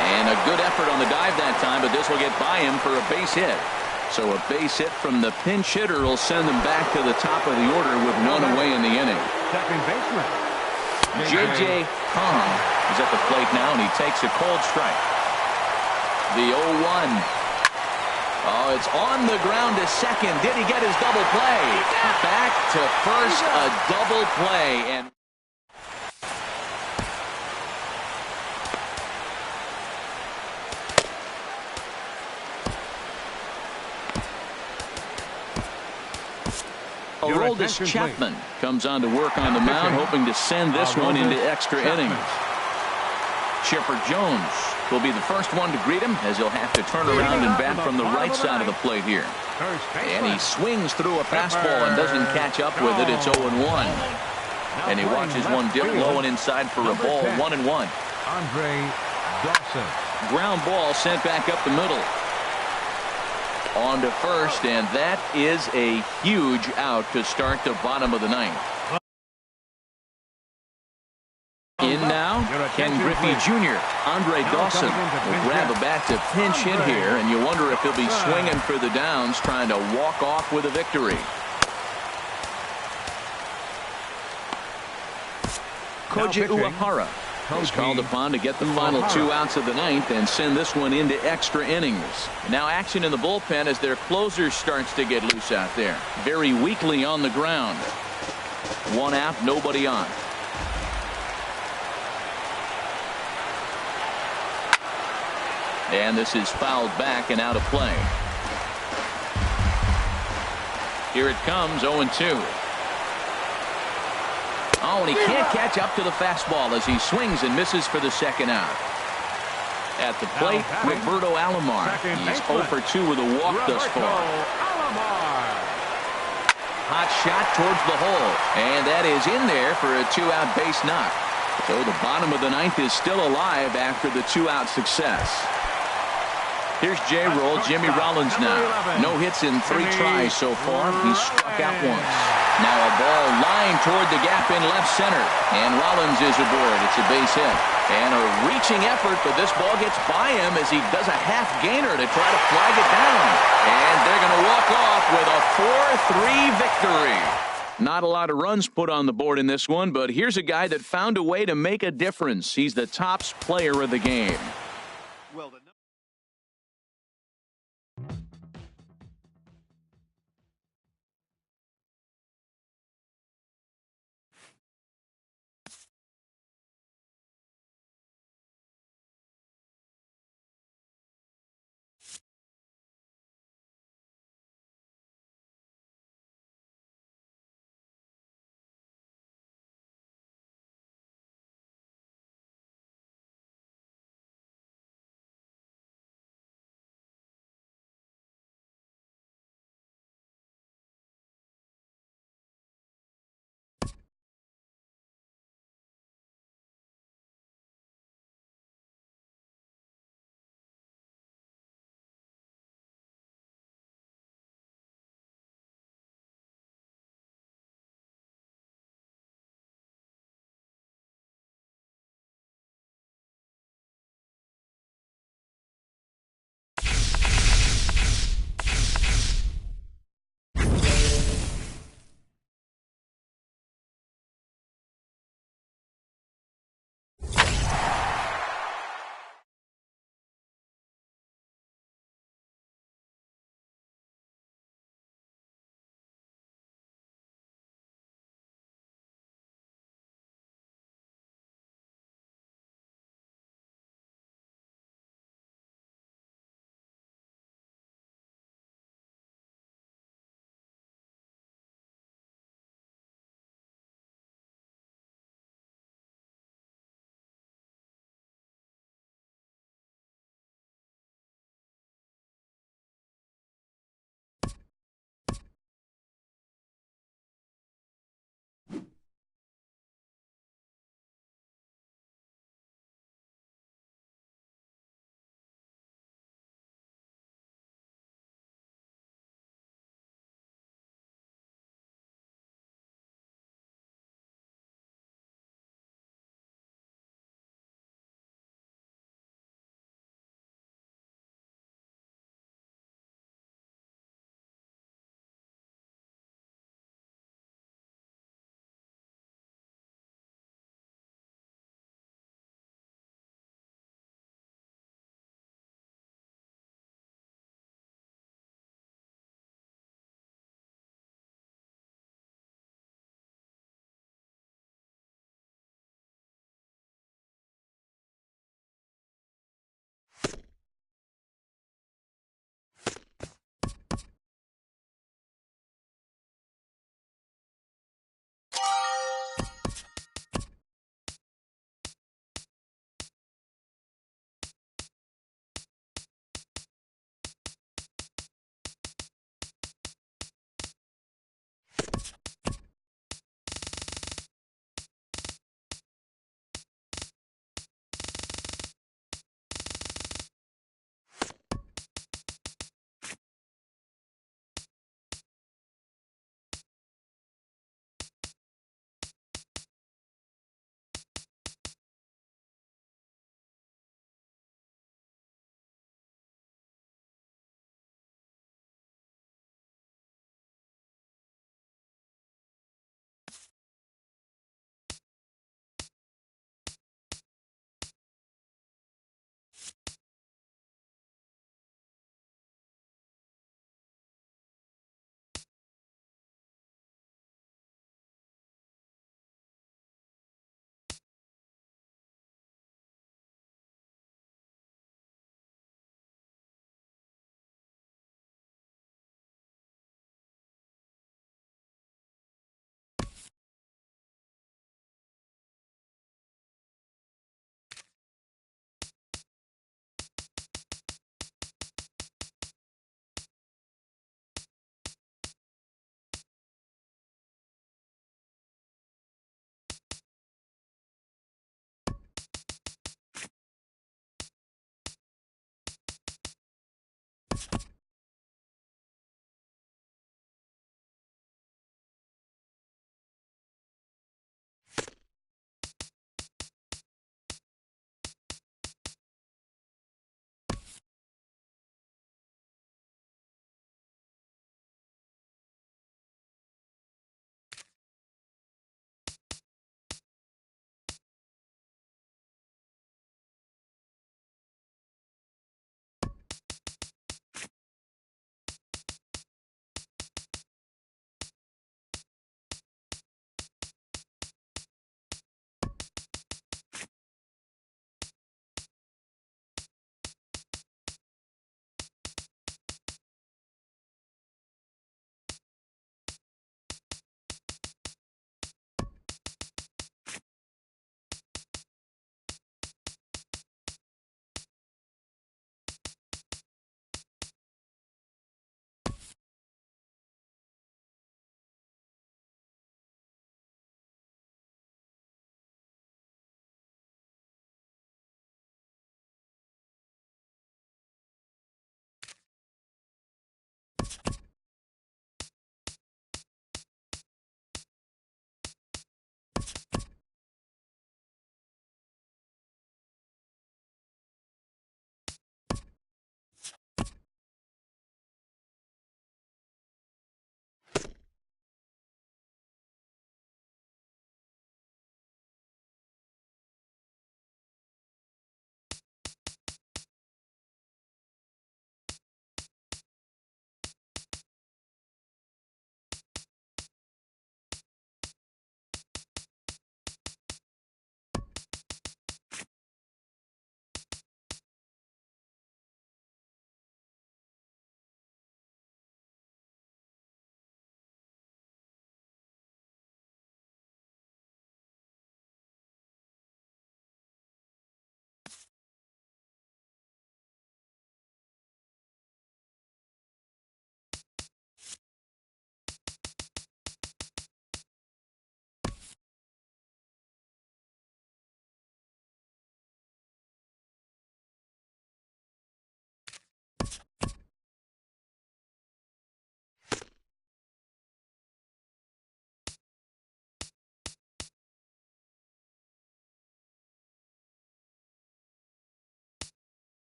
And a good effort on the dive that time, but this will get by him for a base hit. So a base hit from the pinch hitter will send them back to the top of the order with 1 away in the inning. Second baseman. J.J. Hahn is at the plate now, and he takes a cold strike. The 0-1. Oh, it's on the ground to second. Did he get his double play? Back to first, a double play. And Aroldis Chapman comes on to work on the mound, hoping to send this one into extra innings. Chipper Jones will be the first one to greet him, as he'll have to turn around and bat from the right side of the plate here. And he swings through a fastball and doesn't catch up with it. It's 0-1. And he watches one dip low and inside for a ball. 1-1. Andre Dawson. Ground ball sent back up the middle. On to first, and that is a huge out to start the bottom of the 9th. In now, Ken Griffey Jr. Andre Dawson will grab a bat to pinch hit here, and you wonder if he'll be swinging for the downs, trying to walk off with a victory. Koji Uehara is called upon to get the final 2 outs of the 9th and send this one into extra innings. Now action in the bullpen as their closer starts to get loose out there. Very weakly on the ground. 1 out, nobody on. And this is fouled back and out of play. Here it comes, 0-2. Oh, and he can't catch up to the fastball as he swings and misses for the second out. At the plate, Roberto Alomar. He's 0 for 2 with a walk thus far. Hot shot towards the hole, and that is in there for a 2-out base knock. So the bottom of the 9th is still alive after the 2-out success. Here's J-Roll, Jimmy Rollins now. No hits in 3 tries so far. He's struck out once. Now a ball lined toward the gap in left center. And Rollins is aboard. It's a base hit. And a reaching effort, but this ball gets by him as he does a half gainer to try to flag it down. And they're going to walk off with a 4-3 victory. Not a lot of runs put on the board in this one, but here's a guy that found a way to make a difference. He's the tops player of the game. Well,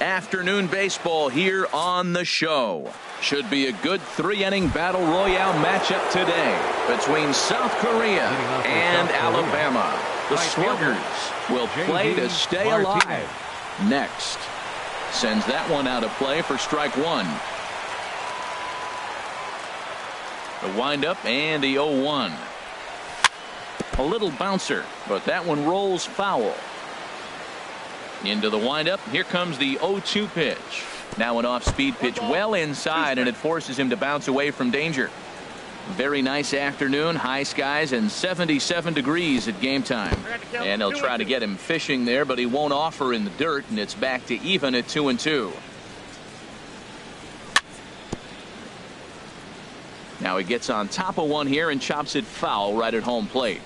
Afternoon baseball here on the show. Should be a good 3-inning battle royale matchup today between South Korea and Alabama. The Sluggers will play to stay alive. Next. Sends that one out of play for strike one. The windup and the 0-1. A little bouncer, but that one rolls foul. Into the windup. Here comes the 0-2 pitch. Now an off-speed pitch well inside, and it forces him to bounce away from danger. Very nice afternoon. High skies and 77 degrees at game time. And they'll try to get him fishing there, but he won't offer in the dirt, and it's back to even at 2-2. Now he gets on top of one here and chops it foul right at home plate.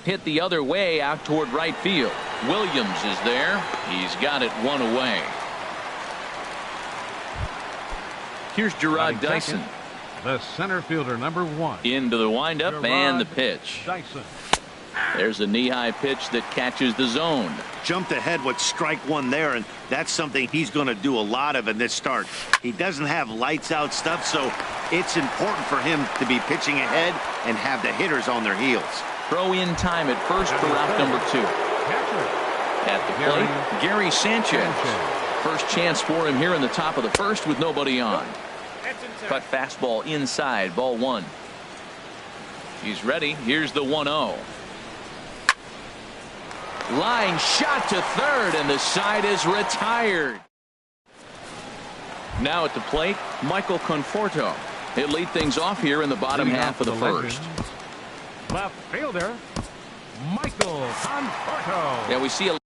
Hit the other way out toward right field. Williams is there. He's got it one away. Here's Gerard Dyson. The center fielder, number 1. Into the windup Gerard and the pitch. Dyson. There's a knee-high pitch that catches the zone. Jumped ahead with strike one there, and that's something he's going to do a lot of in this start. He doesn't have lights-out stuff, so it's important for him to be pitching ahead and have the hitters on their heels. Throw in time at first for route number 2. At the plate, Gary Sanchez. First chance for him here in the top of the first with nobody on. Cut fastball inside, ball 1. He's ready. Here's the 1-0. Line shot to third, and the side is retired. Now at the plate, Michael Conforto. He'll lead things off here in the bottom half of the first. Left fielder, Michael Conforto. Yeah, we see a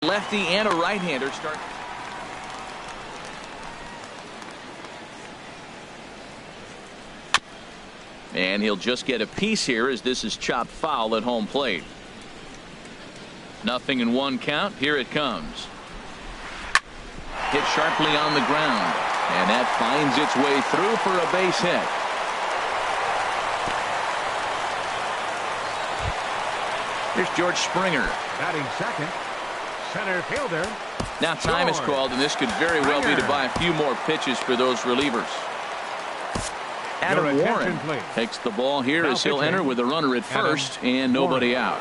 lefty and a right-hander start. And he'll just get a piece here as this is chopped foul at home plate. Nothing in one count. Here it comes. Hit sharply on the ground, and that finds its way through for a base hit. Here's George Springer. Batting second, center fielder. Now time is called, and this could very well be to buy a few more pitches for those relievers. Adam Warren takes the ball here as he'll enter with a runner at first and nobody out.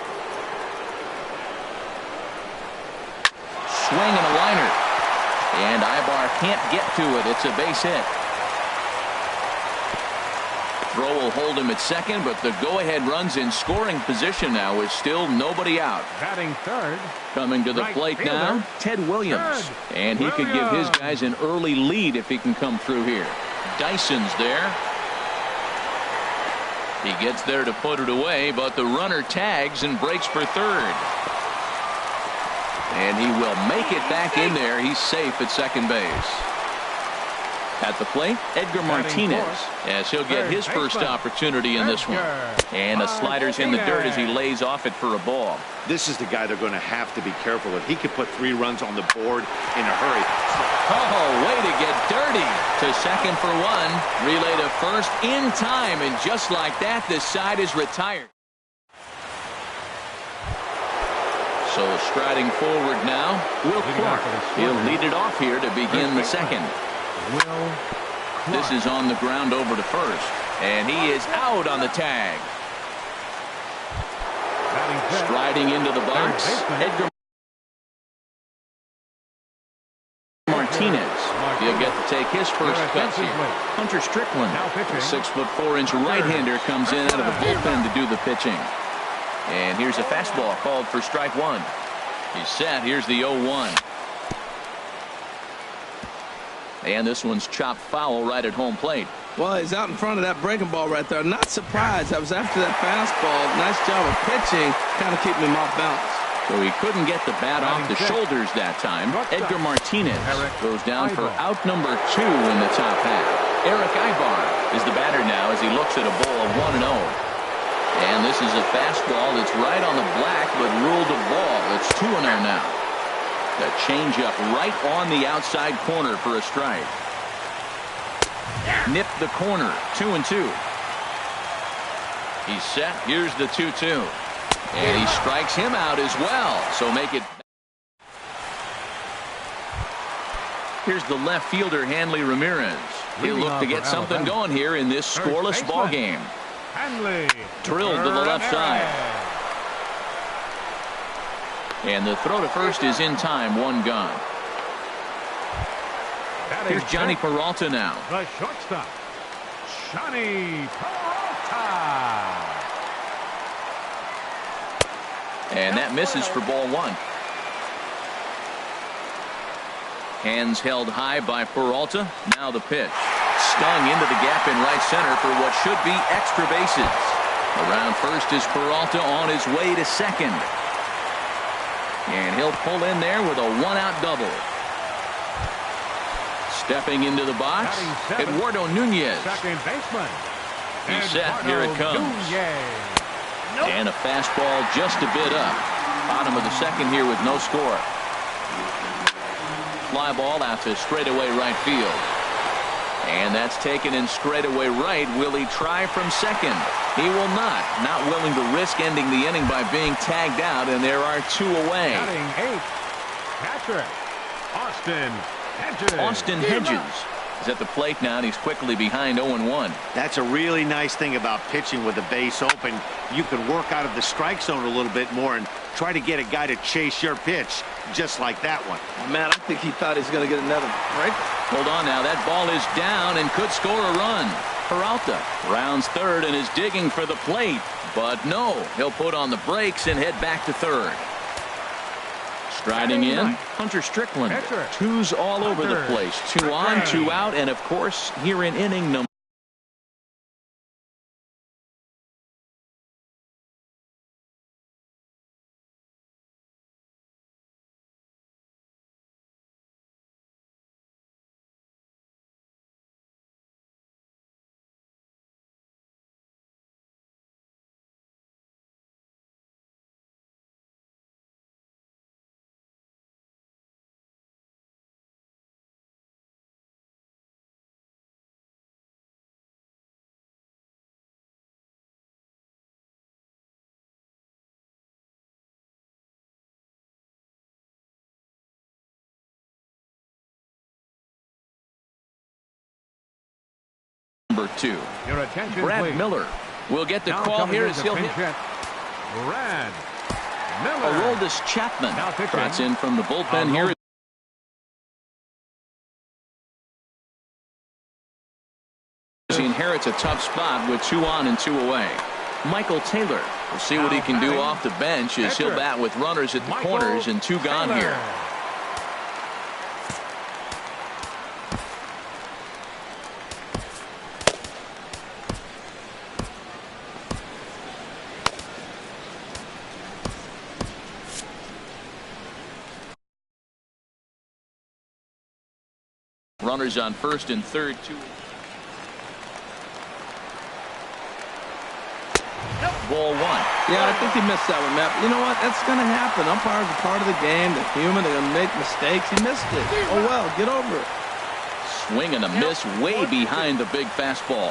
Swing and a liner, and Ibar can't get to it. It's a base hit. Throw will hold him at second, but the go-ahead runs in scoring position now with still nobody out. Batting third. Coming to the plate now, Ted Williams. And he could give his guys an early lead if he can come through here. Dyson's there. He gets there to put it away, but the runner tags and breaks for third. And he will make it back in there. He's safe at second base. At the plate, Edgar Martinez, as he'll get his first opportunity in this one. And the slider's in the dirt as he lays off it for a ball. This is the guy they're going to have to be careful with. He could put 3 runs on the board in a hurry. Oh, way to get dirty. To second for 1. Relay to first in time. And just like that, this side is retired. So striding forward now, Will Clark. He'll lead it off here to begin the second. This is on the ground over to first. And he is out on the tag. Striding into the box, Edgar Martinez. He'll get to take his first cuts here. Hunter Strickland, the 6'4" right-hander, comes in out of the bullpen to do the pitching. And here's a fastball called for strike 1. He's set. Here's the 0-1. And this one's chopped foul right at home plate. Well, he's out in front of that breaking ball right there. Not surprised. I was after that fastball. Nice job of pitching, kind of keeping him off balance. So he couldn't get the bat off the shoulders that time. Edgar Martinez goes down for out number 2 in the top half. Eric Ibar is the batter now as he looks at a ball of 1-0. And this is a fastball that's right on the black, but ruled a ball. It's 2-0 now. The changeup right on the outside corner for a strike. Nipped the corner. 2-2. He's set. Here's the 2-2. And he strikes him out as well. So make it. Here's the left fielder, Hanley Ramirez. He'll look to get something going here in this scoreless ball game. Drilled to the left side. And the throw to first is in time. One gone. Here's Johnny Peralta now. The shortstop, Johnny Peralta. And that misses for ball one. Hands held high by Peralta. Now the pitch. Stung into the gap in right center for what should be extra bases. Around first is Peralta on his way to second. And he'll pull in there with a one-out double. Stepping into the box, Eduardo Nunez. Second baseman. He's set. Here it comes. And a fastball just a bit up. Bottom of the second here with no score. Fly ball out to straightaway right field. And that's taken in straightaway right. Will he try from second? He will not. Not willing to risk ending the inning by being tagged out, and there are two away. Batting eighth, catcher, Austin Hedges is at the plate now, and he's quickly behind 0-1. That's a really nice thing about pitching with the base open. You can work out of the strike zone a little bit more and try to get a guy to chase your pitch, just like that one. Man, I think he thought he was going to get another break. Hold on now. That ball is down and could score a run. Peralta rounds third and is digging for the plate. But no, he'll put on the brakes and head back to third. Striding in, Hunter Strickland. Twos all over the place. 2 on, 2 out, and of course, here in inning number. Number 2. Your attention, Brad please. Miller will get the Now call here as he'll hit. Brad Miller. Aroldis Chapman trots in from the bullpen here. He inherits a tough spot with 2 on and 2 away. Michael Taylor will see what he can do off the bench as he'll bat with runners at the corners and 2 gone here. Runners on first and third. 2. Ball 1. Yeah, I think he missed that one, Matt. But you know what? That's going to happen. Umpires are part of the game. They're human. They're going to make mistakes. He missed it. Oh, well, get over it. Swing and a miss way behind the big fastball.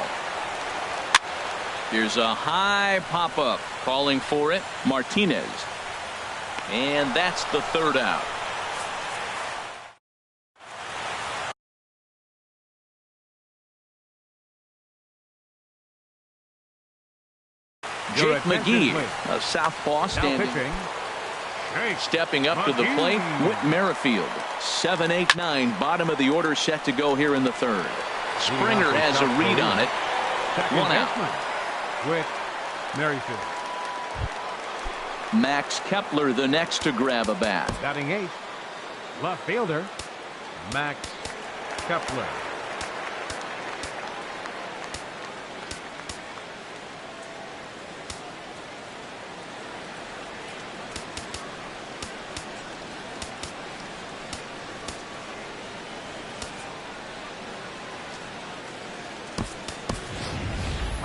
Here's a high pop-up. Calling for it, Martinez. And that's the third out. Jake McGee, a southpaw standing. Stepping up to the plate, Whit Merrifield. 7-8-9, bottom of the order set to go here in the third. Springer has a read on it. 1 out. Whit Merrifield. Max Kepler the next to grab a bat. Batting eighth, left fielder, Max Kepler.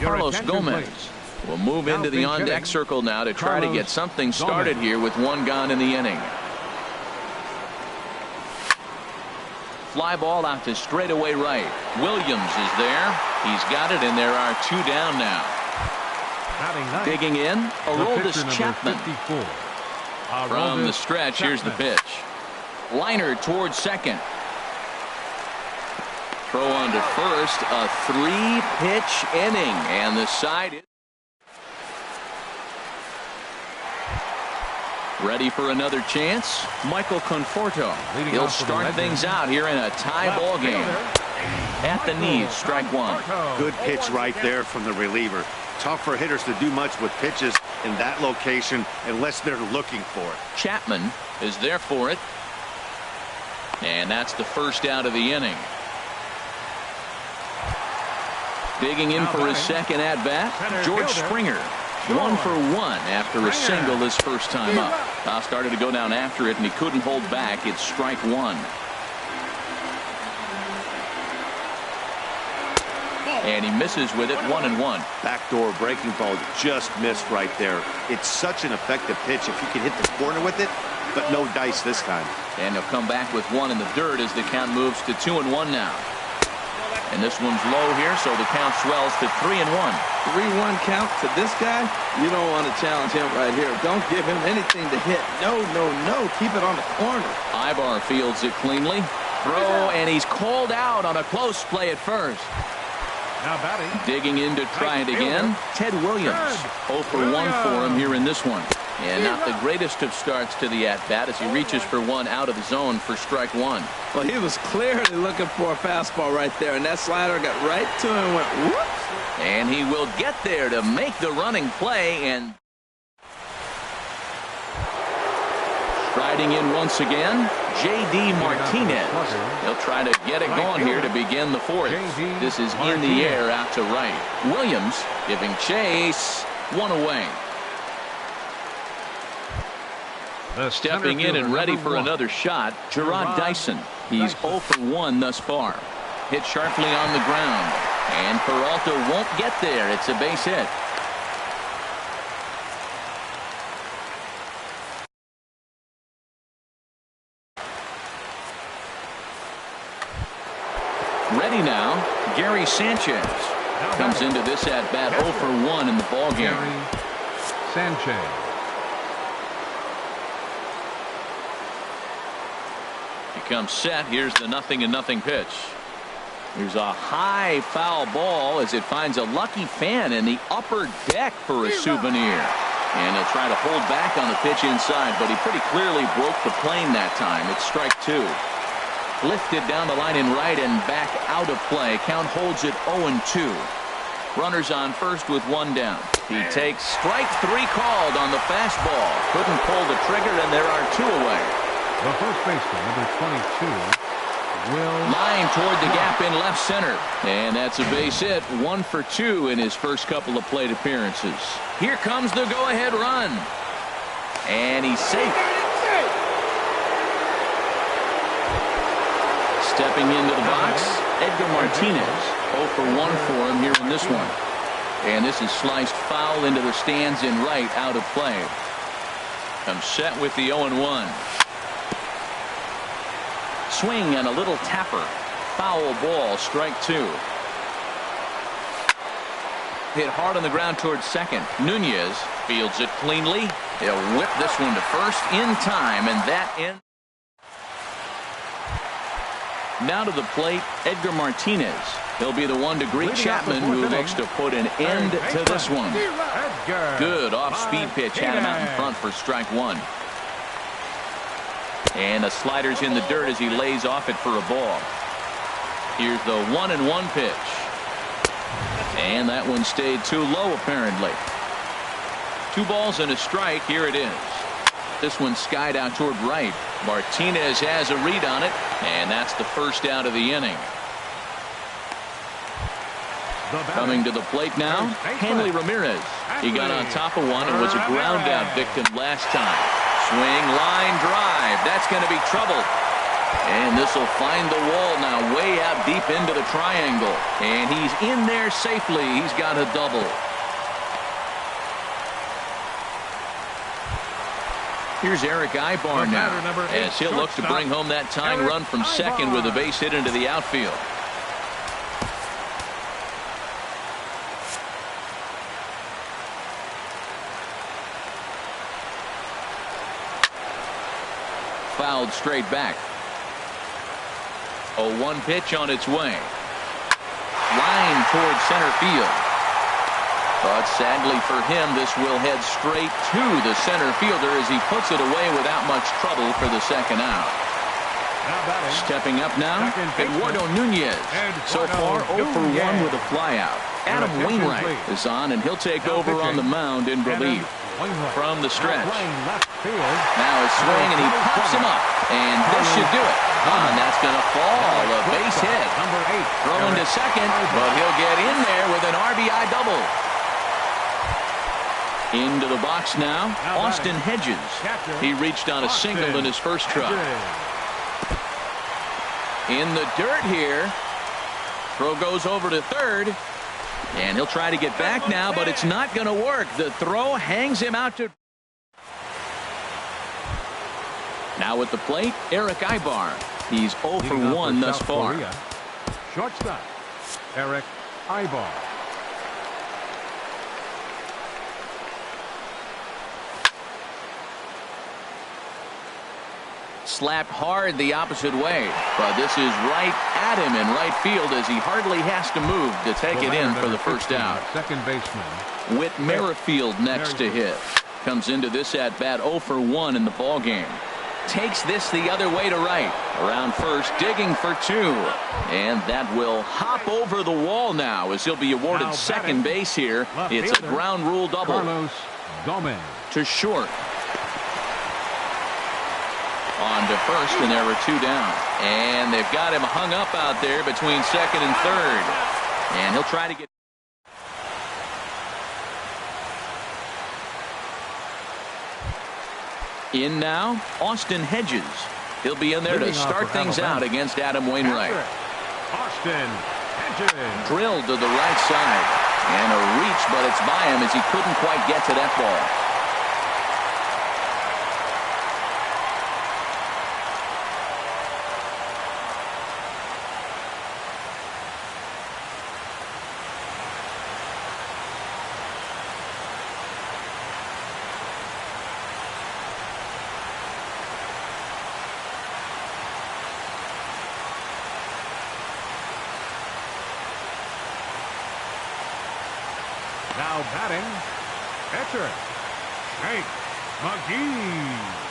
Carlos Gomez will move into the on-deck circle now to try to get something started here with 1 gone in the inning. fly ball out to straightaway right. Williams is there. He's got it, and there are 2 down now. Digging in, Aroldis Chapman. From the stretch, here's the pitch. Liner towards second. Throw on to first, a 3-pitch inning, and the side is ready for another chance. Michael Conforto. He'll start things out here in a tie ball game. At the knees, strike 1. Good pitch right there from the reliever. Tough for hitters to do much with pitches in that location unless they're looking for it. Chapman is there for it. And that's the first out of the inning. Digging in for his second at-bat, George Springer. 1 for 1 after a single his first time up. Started to go down after it, and he couldn't hold back. It's strike 1. And he misses with it, 1-1. Backdoor breaking ball just missed right there. It's such an effective pitch if you can hit the corner with it, but no dice this time. And he'll come back with 1 in the dirt as the count moves to 2-1 now. And this one's low here, so the count swells to 3-1. 3-1 count to this guy. You don't want to challenge him right here. Don't give him anything to hit. No, no, no. Keep it on the corner. Ibar fields it cleanly. Throw, and he's called out on a close play at first. Now batting. Digging in to try it again, Ted Williams. 0 for 1 for him here in this one. And not the greatest of starts to the at-bat as he reaches for 1 out of the zone for strike 1. Well, he was clearly looking for a fastball right there, and that slider got right to him and went whoops. And he will get there to make the running play, and striding in once again, J.D. Martinez. He'll try to get it going here to begin the 4th. This is in the air out to right. Williams giving chase, 1 away. Stepping in and ready for another shot, Gerard Dyson. He's 0 for 1 thus far. Hit sharply on the ground, and Peralta won't get there. It's a base hit. Ready now, Gary Sanchez comes into this at bat 0 for 1 in the ball game. Gary Sanchez. Comes set. Here's the 0-0 pitch. Here's a high foul ball as it finds a lucky fan in the upper deck for a souvenir. And he'll try to hold back on the pitch inside, but he pretty clearly broke the plane that time. It's strike 2. Lifted down the line in right and back out of play. Count holds it 0-2. Runners on first with 1 down. He takes strike 3 called on the fastball. Couldn't pull the trigger, and there are 2 away. The first baseman, number 22, will line toward the gap in left center. And that's a base hit. 1 for 2 in his first couple of plate appearances. Here comes the go-ahead run. And he's safe. Stepping into the box, Edgar Martinez. 0 for 1 for him here in this one. And this is sliced foul into the stands in right, out of play. Comes set with the 0-1. Swing and a little tapper. Foul ball, strike 2. Hit hard on the ground towards second. Nunez fields it cleanly. He'll whip this one to first in time, and that ends. Now to the plate, Edgar Martinez. He'll be the one to greet Chapman, who looks to put an end to this one. Good off-speed pitch had him out in front for strike 1. And the slider's in the dirt as he lays off it for a ball. Here's the 1-1 pitch. And that one stayed too low, apparently. 2 balls and a strike. Here it is. This one skied out toward right. Martinez has a read on it, and that's the first out of the inning. Coming to the plate now, Hanley Ramirez. He got on top of one and was a ground out victim last time. Swing, line drive. That's going to be trouble. And this will find the wall now way out deep into the triangle. And he's in there safely. He's got a double. Here's Eric Ibar now, as he'll look to bring home that tying run from second with a base hit into the outfield. Fouled straight back. 0-1 pitch on its way. Line towards center field. But sadly for him, this will head straight to the center fielder as he puts it away without much trouble for the second out. Stepping up now, Eduardo Nunez. So far, 0 for 1 with a flyout. Adam Wainwright is on, and he'll take over on the mound in relief. From the stretch. Now his swing, and he pops him up. And this should do it. And that's going to fall. A base hit. Throwing to second, but he'll get in there with an RBI double. Into the box now, Austin Hedges. He reached on a single in his first try. In the dirt here. Throw goes over to third. And he'll try to get back now, but it's not going to work. The throw hangs him out to... Now at the plate, Eric Ibar. He's 0 for 1 thus far. Shortstop, Eric Ibar. Slapped hard the opposite way, but this is right at him in right field as he hardly has to move to take it in for the first out. Second baseman Whit Merrifield next to hit. Comes into this at bat 0 for 1 in the ball game. Takes this the other way to right. Around first, digging for 2. And that will hop over the wall now as he'll be awarded second base here. It's a ground rule double. Carlos Gomez. To short. On to first, and there were 2 down. And they've got him hung up out there between second and third. And he'll try to get... In now, Austin Hedges. He'll be in there to start things out against Adam Wainwright. Austin Hedges. Drilled to the right side. And a reach, but it's by him as he couldn't quite get to that ball. Now batting, catcher, Jake McGee.